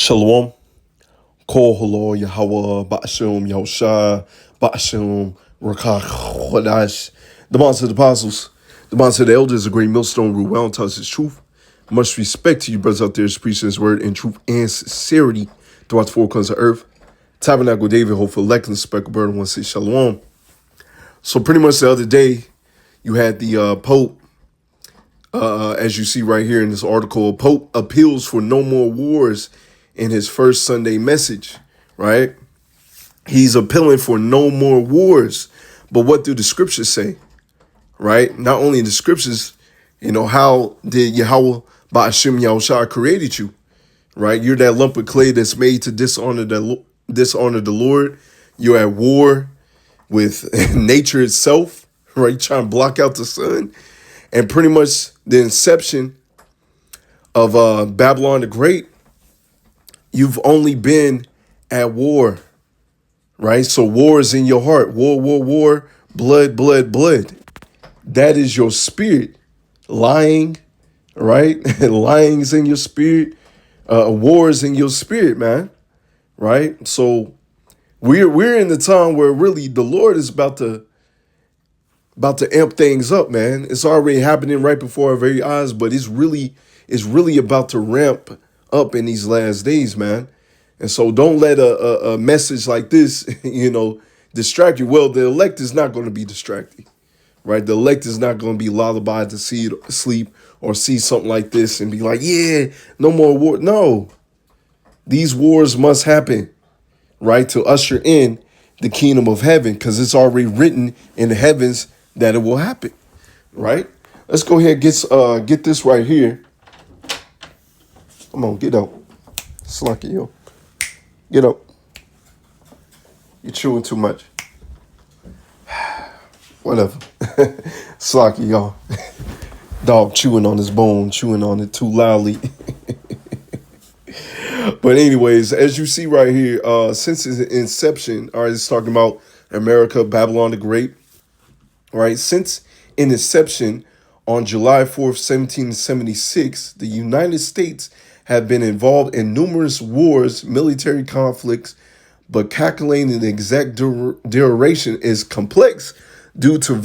Shalom, Kol Holo, Yahweh, Ba'ashim, Yahushua, Ba'ashim, Rakach, Chodash, the bonds of the apostles, the bonds of the elders, a great millstone, rule well and tells his truth. Much respect to you brothers out there preaching his word in truth and sincerity throughout the four corners of earth. Tabernacle David, hope for elect and speckled bird, one say Shalom. So pretty much the other day, you had the Pope, as you see right here in this article, Pope appeals for no more wars in his first Sunday message, right? He's appealing for no more wars. But what do the scriptures say, right? Not only the scriptures, how did Yahweh Ba'ashim Yahushua created you, right? You're that lump of clay that's made to dishonor the Lord. You're at war with nature itself, right? Trying to block out the sun. And pretty much the inception of Babylon the Great, you've only been at war, right? So war is in your heart. War, blood, blood, blood. That is your spirit. Lying, right? Lying is in your spirit. War is in your spirit, man, right? So we're in the time where really the Lord is about to amp things up, man. It's already happening right before our very eyes, but it's really about to ramp up in these last days, man. And so don't let a message like this, distract you. Well, the elect is not going to be distracted, right? The elect is not going to be lullabied to sleep or see something like this and be like, yeah, no more war. No, these wars must happen, right? To usher in the kingdom of heaven, because it's already written in the heavens that it will happen, right? Let's go ahead and get this right here. Come on, get out. Slucky, yo. Get up. You're chewing too much. Whatever. Slocky, y'all. Dog chewing on his bone, chewing on it too loudly. But anyways, as you see right here, since its inception, all right, it's talking about America, Babylon the Great, right? Since its inception on July 4th, 1776, the United States have been involved in numerous wars, military conflicts, but calculating the exact duration is complex due to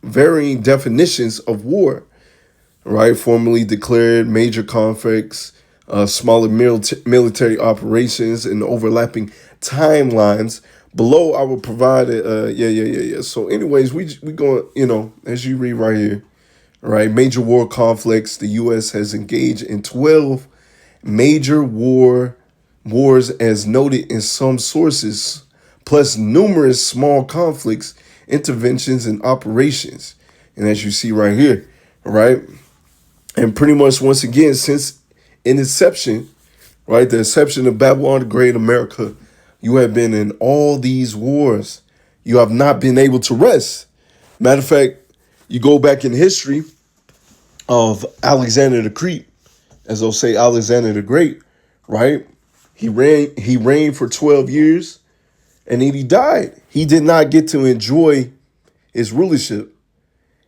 varying definitions of war, right? Formally declared major conflicts, smaller military operations, and overlapping timelines. Below, I will provide it. So anyways, we going, as you read right here, right? Major war conflicts. The U.S. has engaged in 12 major wars as noted in some sources, plus numerous small conflicts, interventions, and operations. And as you see right here, right? And pretty much once again, since inception, right? The inception of Babylon the Great, America, you have been in all these wars. You have not been able to rest. Matter of fact, you go back in history of Alexander the Great, as they'll say Alexander the Great, right? He reigned for 12 years and then he died. He did not get to enjoy his rulership.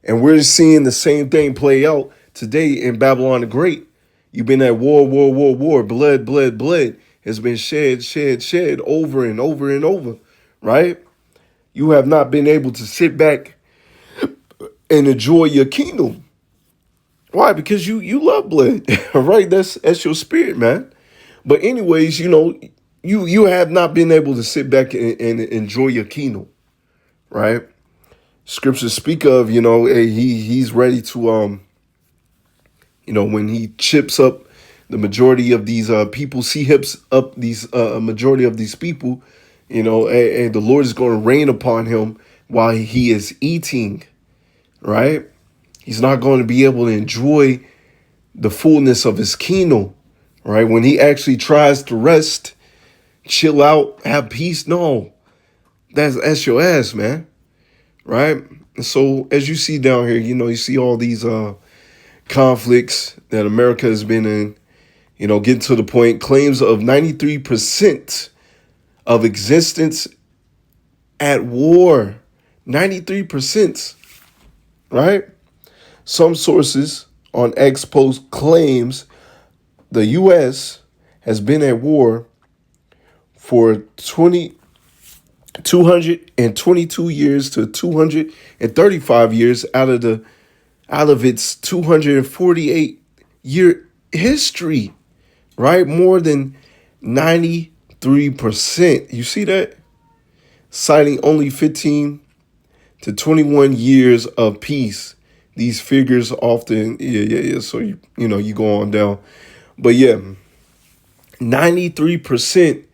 And we're seeing the same thing play out today in Babylon the Great. You've been at war. Blood, blood, blood has been shed over and over and over, right? You have not been able to sit back and enjoy your kingdom. Why? Because you love blood, right? That's your spirit, man. But anyways, you have not been able to sit back and enjoy your kingdom, right? Scriptures speak of, he's ready to, when he chips up the majority of these people, he hips up these majority of these people, and the Lord is going to rain upon him while he is eating, right? He's not going to be able to enjoy the fullness of his kingdom, right? When he actually tries to rest, chill out, have peace, no, that's your ass, man, right? And so as you see down here, you see all these conflicts that America has been in, getting to the point, claims of 93% of existence at war, 93%, right? Some sources on X post claims the U.S. has been at war for 222 years to 235 years out of its 248-year history, right? More than 93%. You see that? Citing only 15 to 21 years of peace. These figures often, yeah. So you go on down. But yeah, 93%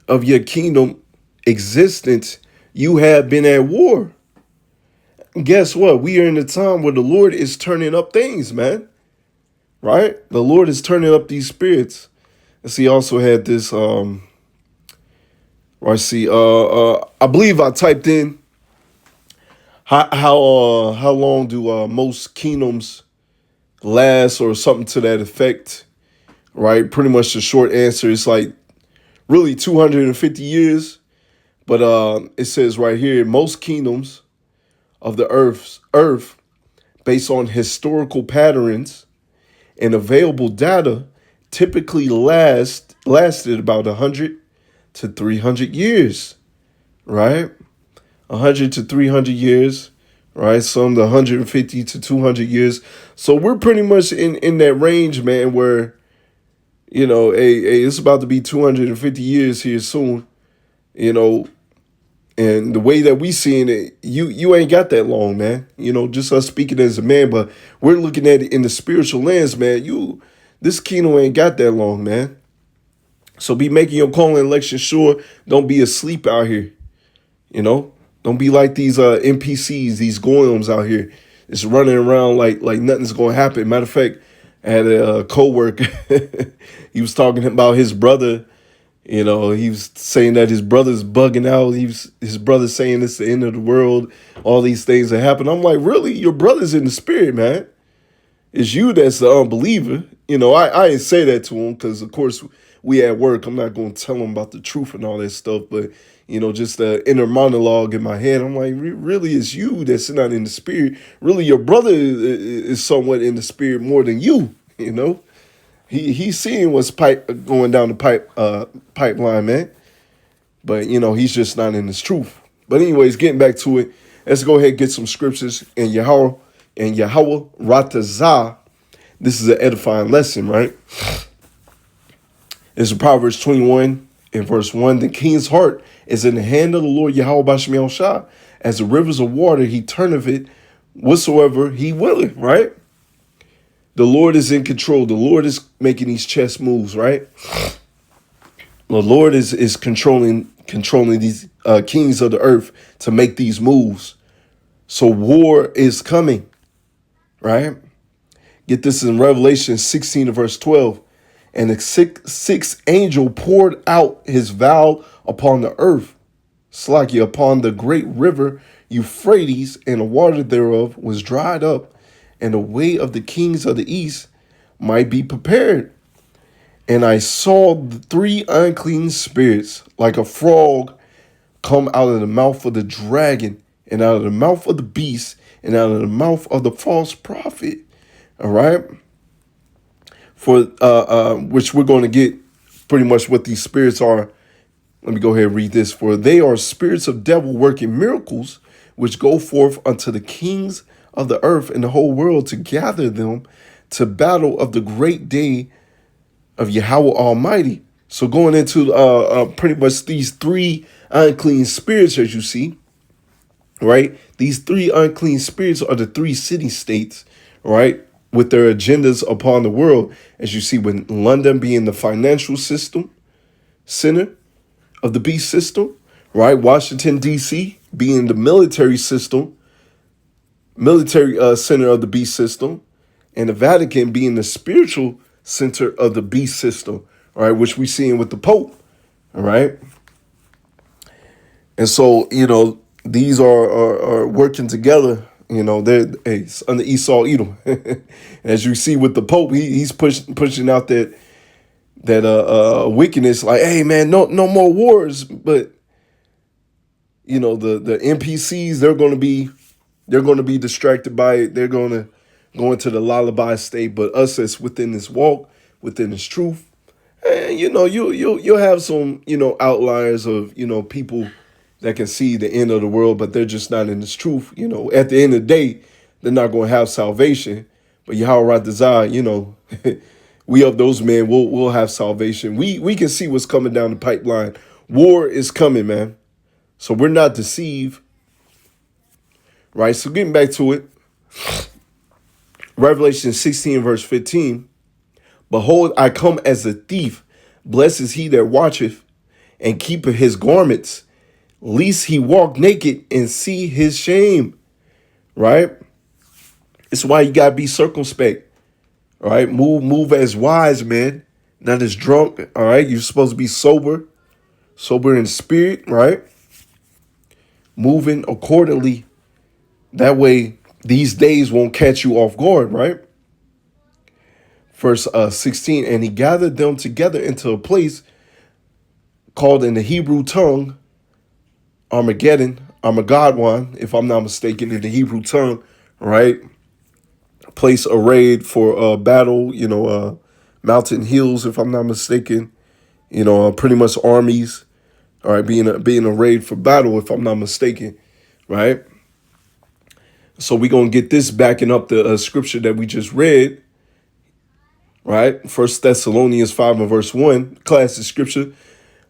of your kingdom existence, you have been at war. Guess what? We are in a time where the Lord is turning up things, man. Right? The Lord is turning up these spirits. And see, also had this I believe I typed in how long do most kingdoms last or something to that effect, right? Pretty much the short answer is like really 250 years. But it says right here, most kingdoms of the earth, based on historical patterns and available data, typically lasted about 100 to 300 years, right? 100 to 300 years, right? Some to 150 to 200 years. So we're pretty much in that range, man, where, it's about to be 250 years here soon, you know, and the way that we seeing it, you ain't got that long, man. Just us speaking as a man, but we're looking at it in the spiritual lens, man. This kingdom ain't got that long, man. So be making your call and election sure. Don't be asleep out here. Don't be like these NPCs, these golems out here. It's running around like nothing's gonna happen. Matter of fact, I had a coworker. He was talking about his brother. He was saying that his brother's bugging out. His brother's saying it's the end of the world. All these things that happen. I'm like, really? Your brother's in the spirit, man. It's you that's the unbeliever. I didn't say that to him because, of course, we at work. I'm not going to tell him about the truth and all that stuff. But, just the inner monologue in my head. I'm like, really, it's you that's not in the spirit. Really, your brother is somewhat in the spirit more than you, He's seeing what's going down the pipeline, man. But, he's just not in his truth. But anyways, getting back to it, let's go ahead and get some scriptures in Yahweh Ratazah. This is an edifying lesson, right? It's Proverbs 21 and verse 1. The king's heart is in the hand of the Lord Yahweh Bashmi Shah. As the rivers of water, he turneth it whatsoever he willeth, right? The Lord is in control. The Lord is making these chess moves, right? The Lord is controlling these kings of the earth to make these moves. So war is coming, right? Get this in Revelation 16 verse 12. And the sixth angel poured out his vial upon the earth, Slakia, upon the great river Euphrates, and the water thereof was dried up, and the way of the kings of the east might be prepared. And I saw the three unclean spirits like a frog come out of the mouth of the dragon, and out of the mouth of the beast, and out of the mouth of the false prophet. All right. For which we're going to get pretty much what these spirits are. Let me go ahead and read this. For they are spirits of devil working miracles, which go forth unto the kings of the earth and the whole world to gather them to battle of the great day of Yahweh Almighty. So going into pretty much these three unclean spirits, as you see, right? These three unclean spirits are the three city states, right? With their agendas upon the world, as you see, with London being the financial center of the beast system, right? Washington, D.C. being the military center of the beast system, and the Vatican being the spiritual center of the beast system, all right, which we seeing with the Pope, all right? And so, these are working together. They're under Esau Edom. As you see with the Pope, he's pushing out that wickedness, like, hey man, no more wars. But the NPCs, they're going to be distracted by it. They're going to go into the lullaby state. But us as within this walk, within this truth, And you'll have some outliers of people that can see the end of the world, but they're just not in this truth. At the end of the day, they're not going to have salvation. But Yahweh Ratazah, we of those men will have salvation. We can see what's coming down the pipeline. War is coming, man. So we're not deceived, right? So getting back to it, Revelation 16 verse 15. Behold, I come as a thief. Blessed is he that watcheth and keepeth his garments, lest he walk naked and see his shame. Right? It's why you gotta be circumspect. All right, move as wise, man, not as drunk. All right, you're supposed to be sober in spirit, right? Moving accordingly. That way, these days won't catch you off guard, right? Verse 16, and he gathered them together into a place called in the Hebrew tongue Armageddon, Armageddon, if I'm not mistaken, in the Hebrew tongue, right? Place arrayed for battle, mountain hills, if I'm not mistaken, pretty much armies, all right, being arrayed for battle, if I'm not mistaken, right? So we're going to get this backing up the scripture that we just read, right? 1 Thessalonians 5 and verse 1, classic scripture.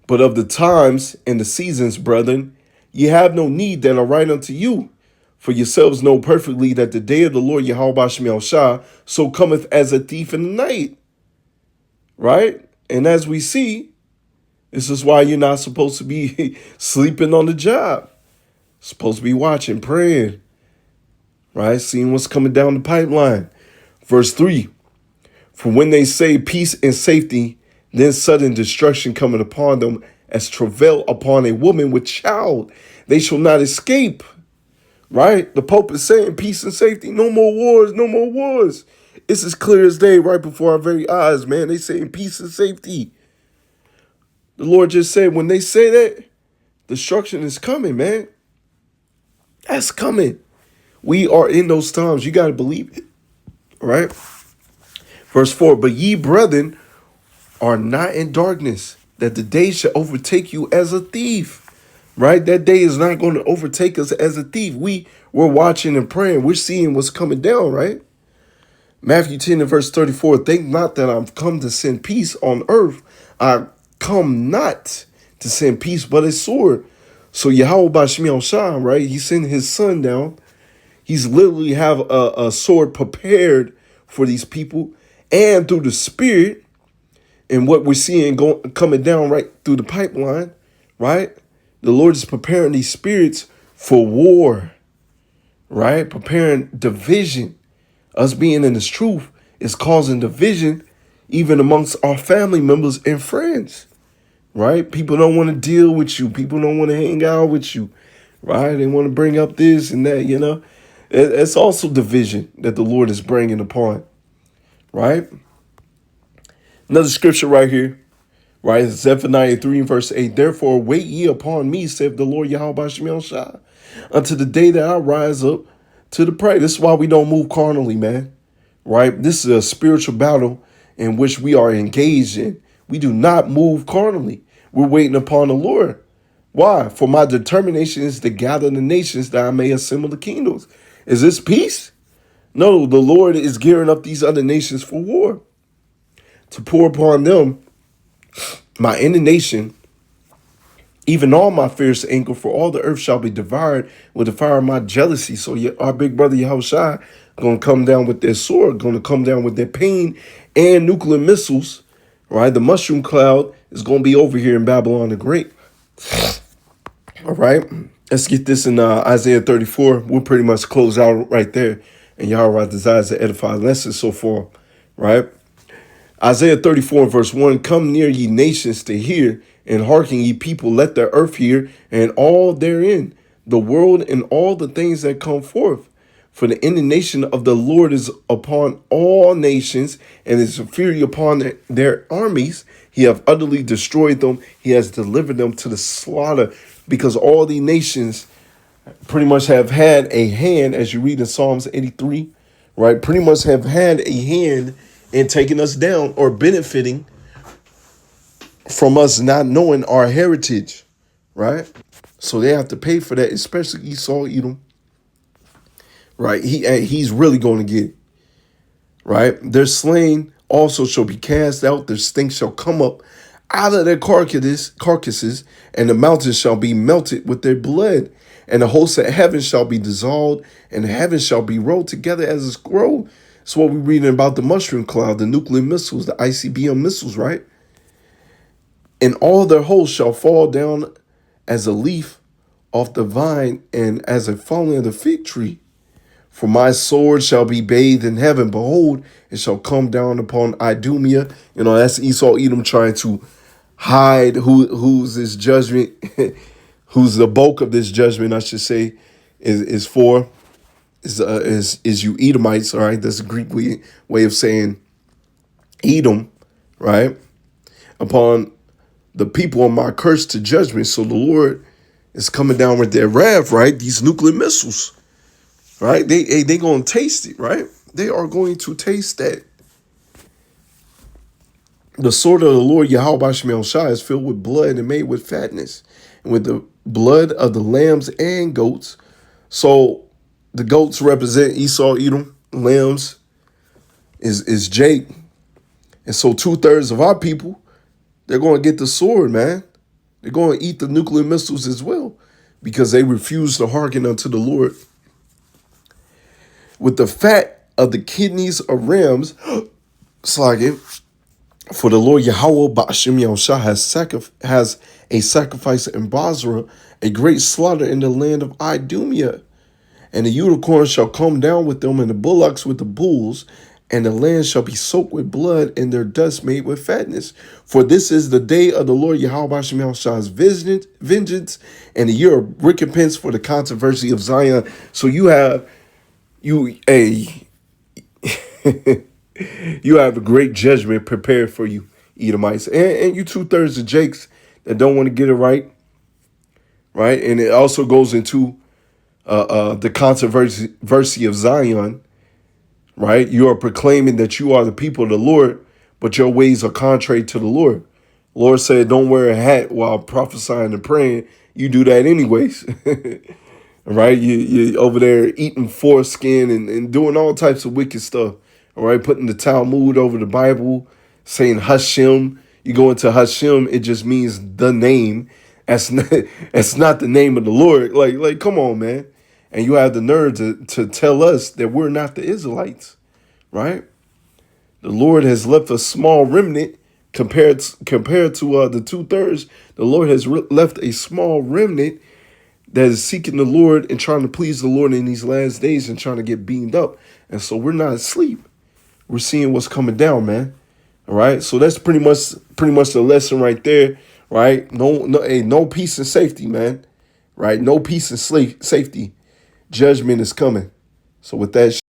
But of the times and the seasons, brethren, ye have no need that I write unto you. For yourselves know perfectly that the day of the Lord Yahweh Shemiel Shah so cometh as a thief in the night. Right? And as we see, this is why you're not supposed to be sleeping on the job. Supposed to be watching, praying, right? Seeing what's coming down the pipeline. Verse 3, for when they say peace and safety, then sudden destruction coming upon them as travail upon a woman with child. They shall not escape. Right? The Pope is saying peace and safety. No more wars. No more wars. It's as clear as day right before our very eyes, man. They saying peace and safety. The Lord just said when they say that, destruction is coming, man. That's coming. We are in those times. You got to believe it. Right? Verse 4, but ye, brethren, are not in darkness, that the day shall overtake you as a thief. Right? That day is not going to overtake us as a thief. We're watching and praying. We're seeing what's coming down, right? Matthew 10 and verse 34, think not that I've come to send peace on earth. I come not to send peace, but a sword. So Yahweh Shemiel Shah, right? He sent his son down. He's literally have a sword prepared for these people, and through the spirit and what we're seeing coming down right through the pipeline, right? The Lord is preparing these spirits for war, right? Preparing division. Us being in this truth is causing division even amongst our family members and friends, right? People don't want to deal with you. People don't want to hang out with you, right? They want to bring up this and that, It's also division that the Lord is bringing upon, right? Another scripture right here. Right, Zephaniah 3 verse 8. Therefore, wait ye upon me, saith the Lord Yahweh Shemiel Shah, unto the day that I rise up to the prey. This is why we don't move carnally, man. Right? This is a spiritual battle in which we are engaged in. We do not move carnally. We're waiting upon the Lord. Why? For my determination is to gather the nations that I may assemble the kingdoms. Is this peace? No, the Lord is gearing up these other nations for war, to pour upon them my indignation, even all my fierce anger, for all the earth shall be devoured with the fire of my jealousy. So our big brother Yahushua going to come down with their sword, going to come down with their pain and nuclear missiles, right? The mushroom cloud is going to be over here in Babylon the Great. All right, let's get this in Isaiah 34. We'll pretty much close out right there. And Yahweh desires to edify lessons so far, right? Isaiah 34 verse 1, come near ye nations to hear, and hearken ye people, let the earth hear, and all therein, the world and all the things that come forth. For the indignation of the Lord is upon all nations, and his fury upon their armies. He hath utterly destroyed them. He has delivered them to the slaughter, because all the nations pretty much have had a hand, as you read in Psalms 83, right? Pretty much have had a hand in taking us down or benefiting from us not knowing our heritage, right? So they have to pay for that, especially Esau, Edom, right? He's really going to get it, right? Their slain also shall be cast out, their stink shall come up out of their carcasses, and the mountains shall be melted with their blood, and the hosts of heaven shall be dissolved, and the heavens shall be rolled together as a scroll. That's what we're reading about the mushroom cloud, the nuclear missiles, the ICBM missiles, right? And all their hosts shall fall down as a leaf off the vine and as a falling of the fig tree. For my sword shall be bathed in heaven. Behold, it shall come down upon Idumea. You know, that's Esau Edom trying to hide who's this judgment, who's the bulk of this judgment, I should say, is for. Is you Edomites, all right? That's a Greek way of saying Edom, right? Upon the people on my curse to judgment. So the Lord is coming down with their wrath, right? These nuclear missiles, right? They gonna taste it, right? They are going to taste that. The sword of the Lord Yahweh Shemel Shai is filled with blood and made with fatness, and with the blood of the lambs and goats. So the goats represent Esau, Edom. Lambs is Jake. And so 2/3 of our people, they're going to get the sword, man. They're going to eat the nuclear missiles as well because they refuse to hearken unto the Lord. With the fat of the kidneys of rams, Slagging, for the Lord Yahweh Ba'ashem Yahushua has a sacrifice in Basra, a great slaughter in the land of Idumea. And the unicorn shall come down with them, and the bullocks with the bulls, and the land shall be soaked with blood, and their dust made with fatness. For this is the day of the Lord Yahweh Hashem Yahushua's vengeance, and the year of recompense for the controversy of Zion. So you have you have a great judgment prepared for you, Edomites, and you 2/3 of Jakes that don't want to get it right, right? And it also goes into the controversy of Zion, right? You are proclaiming that you are the people of the Lord, but your ways are contrary to the Lord. Lord said, don't wear a hat while prophesying and praying. You do that anyways, right? You over there eating foreskin and doing all types of wicked stuff, all right? Putting the Talmud over the Bible, saying Hashem. You go into Hashem, it just means the name. That's not the name of the Lord. Like, come on, man. And you have the nerve to tell us that we're not the Israelites, right? The Lord has left a small remnant compared to the 2/3. The Lord has left a small remnant that is seeking the Lord and trying to please the Lord in these last days and trying to get beamed up. And so we're not asleep. We're seeing what's coming down, man. All right. So that's pretty much the lesson right there. Right. No peace and safety, man. Right. No peace and safety. Judgment is coming. So with that.